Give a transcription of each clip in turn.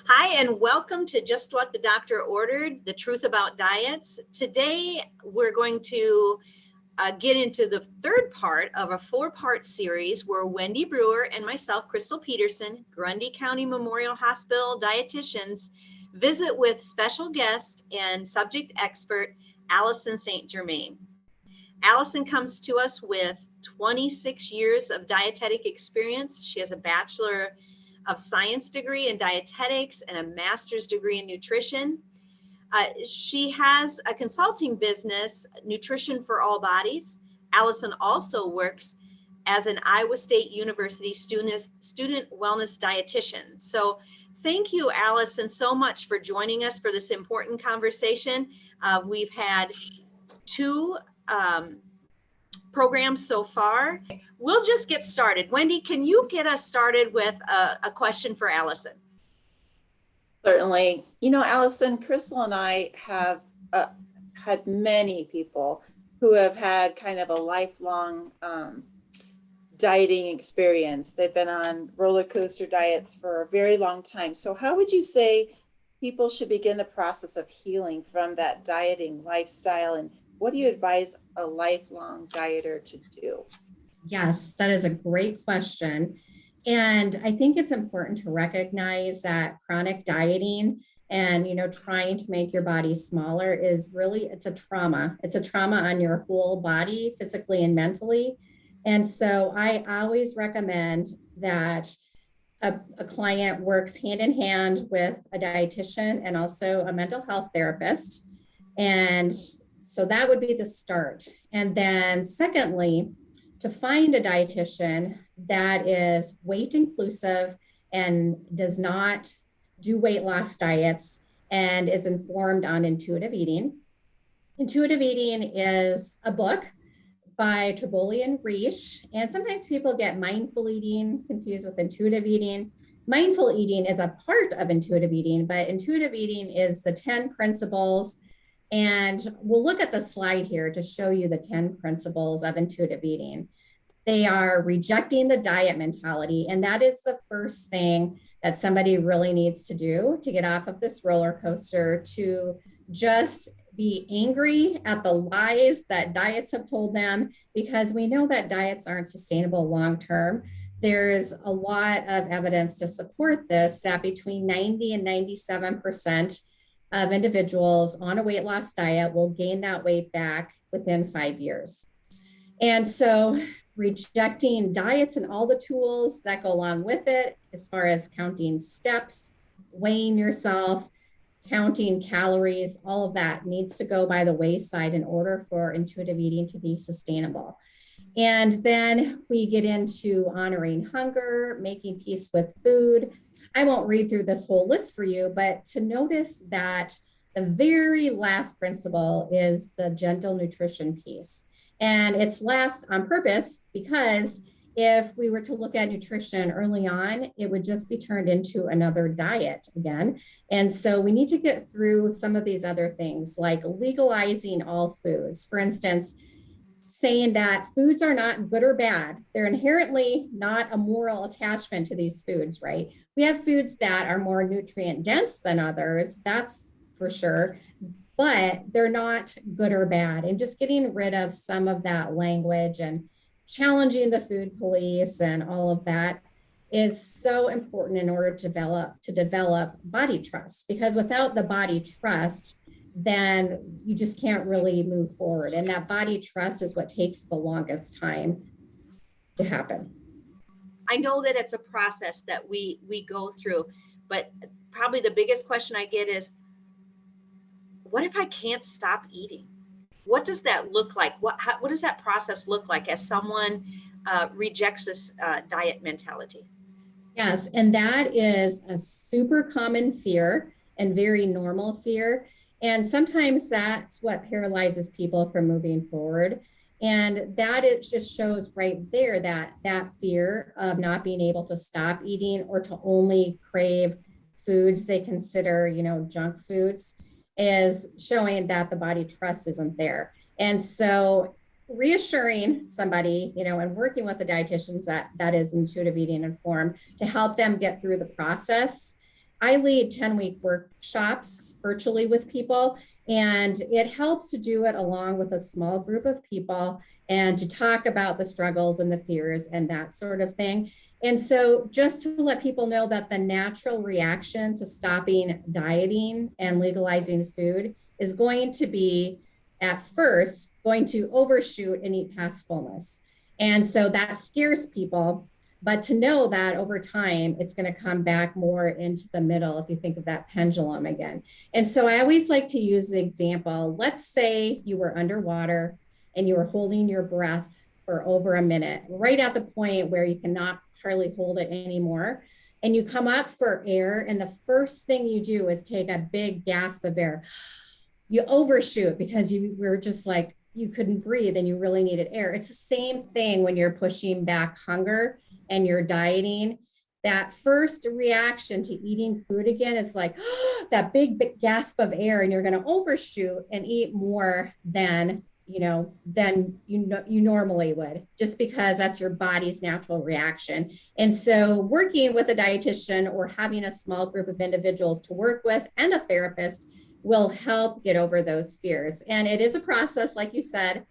Hi, and welcome to Just What the Doctor Ordered, the truth about diets. Today, we're going to get into the third part of a four-part series where Wendy Brewer and myself, Crystal Peterson, Grundy County Memorial Hospital dietitians, visit with special guest and subject expert, Alison St. Germain. Alison comes to us with 26 years of dietetic experience. She has a Bachelor of Science degree in dietetics and a master's degree in nutrition. She has a consulting business, Nutrition for All Bodies. Alison also works as an Iowa State University student wellness dietitian. So thank you, Alison, so much for joining us for this important conversation. We've had two programs so far. We'll just get started. Wendy, can you get us started with a question for Alison? Certainly. Alison, Crystal and I have had many people who have had kind of a lifelong dieting experience. They've been on roller coaster diets for a very long time. So how would you say people should begin the process of healing from that dieting lifestyle? And what do you advise a lifelong dieter to do? Yes, that is a great question. And I think it's important to recognize that chronic dieting and, trying to make your body smaller is really, it's a trauma. It's a trauma on your whole body, physically and mentally. And so I always recommend that a client works hand in hand with a dietitian and also a mental health therapist. And so that would be the start. And then secondly, to find a dietitian that is weight inclusive and does not do weight loss diets and is informed on intuitive eating. Intuitive Eating is a book by Triboli and Reish, and sometimes people get mindful eating confused with intuitive eating. Mindful eating is a part of intuitive eating, but intuitive eating is the 10 principles. And we'll look at the slide here to show you the 10 principles of intuitive eating. They are rejecting the diet mentality. And that is the first thing that somebody really needs to do to get off of this roller coaster, to just be angry at the lies that diets have told them, because we know that diets aren't sustainable long-term. There's a lot of evidence to support this, that between 90 and 97% of individuals on a weight loss diet will gain that weight back within 5 years. And so rejecting diets and all the tools that go along with it, as far as counting steps, weighing yourself, counting calories, all of that needs to go by the wayside in order for intuitive eating to be sustainable. And then we get into honoring hunger, making peace with food. I won't read through this whole list for you, but to notice that the very last principle is the gentle nutrition piece. And it's last on purpose because if we were to look at nutrition early on, it would just be turned into another diet again. And so we need to get through some of these other things, like legalizing all foods. For instance, saying that foods are not good or bad. They're inherently not a moral attachment to these foods, right? We have foods that are more nutrient dense than others, that's for sure, but they're not good or bad. And just getting rid of some of that language and challenging the food police and all of that is so important in order to develop body trust, because without the body trust, then you just can't really move forward. And that body trust is what takes the longest time to happen. I know that it's a process that we go through, but probably the biggest question I get is, what if I can't stop eating? What does that look like? What does that process look like as someone rejects this diet mentality? Yes, and that is a super common fear and very normal fear. And sometimes that's what paralyzes people from moving forward. And that it just shows right there that that fear of not being able to stop eating or to only crave foods they consider, junk foods, is showing that the body trust isn't there. And so reassuring somebody, and working with the dietitians that is intuitive eating informed to help them get through the process I lead 10-week workshops virtually with people, and it helps to do it along with a small group of people and to talk about the struggles and the fears and that sort of thing. And so just to let people know that the natural reaction to stopping dieting and legalizing food is going to be, at first, going to overshoot and eat past fullness. And so that scares people, but to know that over time, it's going to come back more into the middle if you think of that pendulum again. And so I always like to use the example. Let's say you were underwater and you were holding your breath for over a minute, right at the point where you cannot hardly hold it anymore. And you come up for air, and the first thing you do is take a big gasp of air. You overshoot because you were just like, you couldn't breathe and you really needed air. It's the same thing when you're pushing back hunger and you're dieting. That first reaction to eating food again is like that big gasp of air, and you're going to overshoot and eat more than you normally would, just because that's your body's natural reaction. And so working with a dietitian or having a small group of individuals to work with and a therapist will help get over those fears. And it is a process, like you said,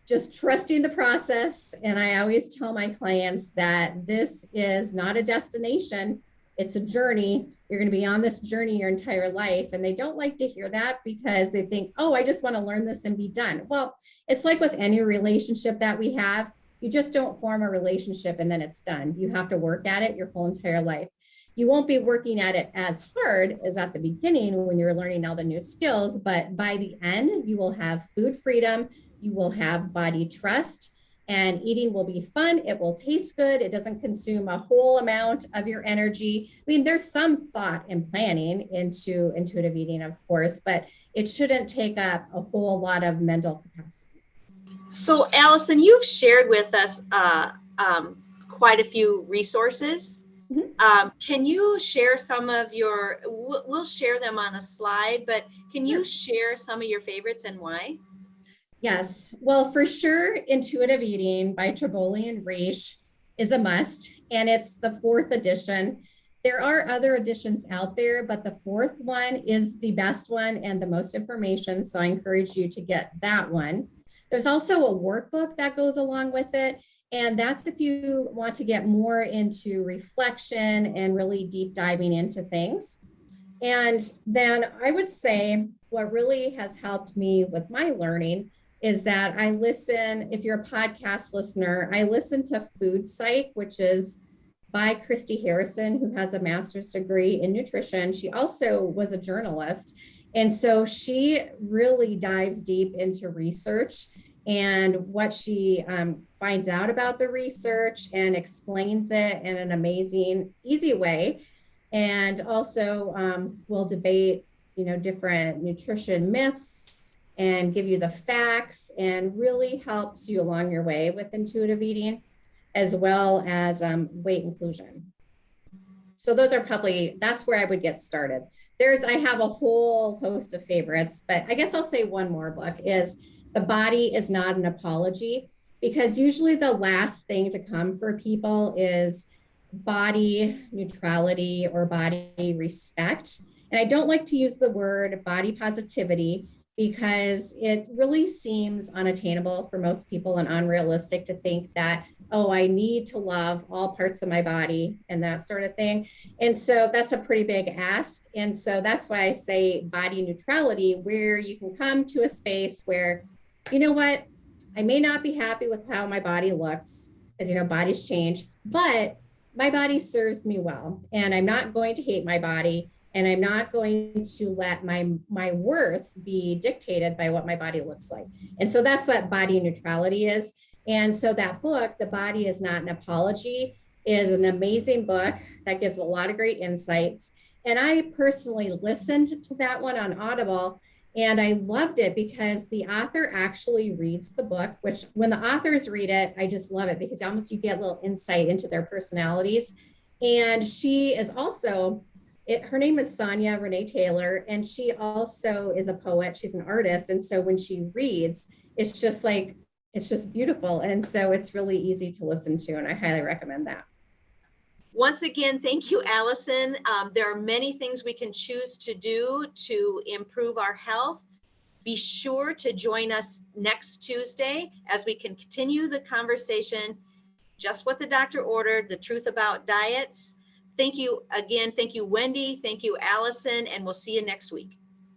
just trusting the process. And I always tell my clients that this is not a destination, it's a journey. You're going to be on this journey your entire life. And they don't like to hear that because they think, oh, I just want to learn this and be done. Well, it's like with any relationship that we have. You just don't form a relationship and then it's done. You have to work at it your whole entire life. You won't be working at it as hard as at the beginning when you're learning all the new skills, but by the end, you will have food freedom, you will have body trust, and eating will be fun. It will taste good. It doesn't consume a whole amount of your energy. I mean, there's some thought and planning into intuitive eating, of course, but it shouldn't take up a whole lot of mental capacity. So, Alison, you've shared with us quite a few resources. Mm-hmm. Can you share some of your, we'll share them on a slide, but can you share some of your favorites and why? Yes, well, for sure, Intuitive Eating by Triboli and Reish is a must, and it's the 4th edition. There are other editions out there, but the 4th one is the best one and the most information, so I encourage you to get that one. There's also a workbook that goes along with it, and that's if you want to get more into reflection and really deep diving into things. And then I would say what really has helped me with my learning is that I listen, if you're a podcast listener, I listen to Food Psych, which is by Christy Harrison, who has a master's degree in nutrition. She also was a journalist. And so she really dives deep into research and what she finds out about the research and explains it in an amazing, easy way. And also we'll debate, different nutrition myths and give you the facts, and really helps you along your way with intuitive eating, as well as weight inclusion. So those are that's where I would get started. I have a whole host of favorites, but I guess I'll say one more book is The Body is Not an Apology, because usually the last thing to come for people is body neutrality or body respect. And I don't like to use the word body positivity because it really seems unattainable for most people and unrealistic to think that, oh, I need to love all parts of my body and that sort of thing. And so that's a pretty big ask. And so that's why I say body neutrality, where you can come to a space where, you know what, I may not be happy with how my body looks, as bodies change, but my body serves me well. And I'm not going to hate my body. And I'm not going to let my worth be dictated by what my body looks like. And so that's what body neutrality is. And so that book, The Body is Not an Apology, is an amazing book that gives a lot of great insights. And I personally listened to that one on Audible, and I loved it because the author actually reads the book, which when the authors read it, I just love it because almost you get a little insight into their personalities. And she is also, her name is Sonia Renee Taylor, and she also is a poet. She's an artist. And so when she reads, it's just beautiful. And so it's really easy to listen to, and I highly recommend that. Once again, thank you, Alison. There are many things we can choose to do to improve our health. Be sure to join us next Tuesday as we can continue the conversation, just what the doctor ordered, the truth about diets. Thank you again. Thank you, Wendy. Thank you, Alison, and we'll see you next week.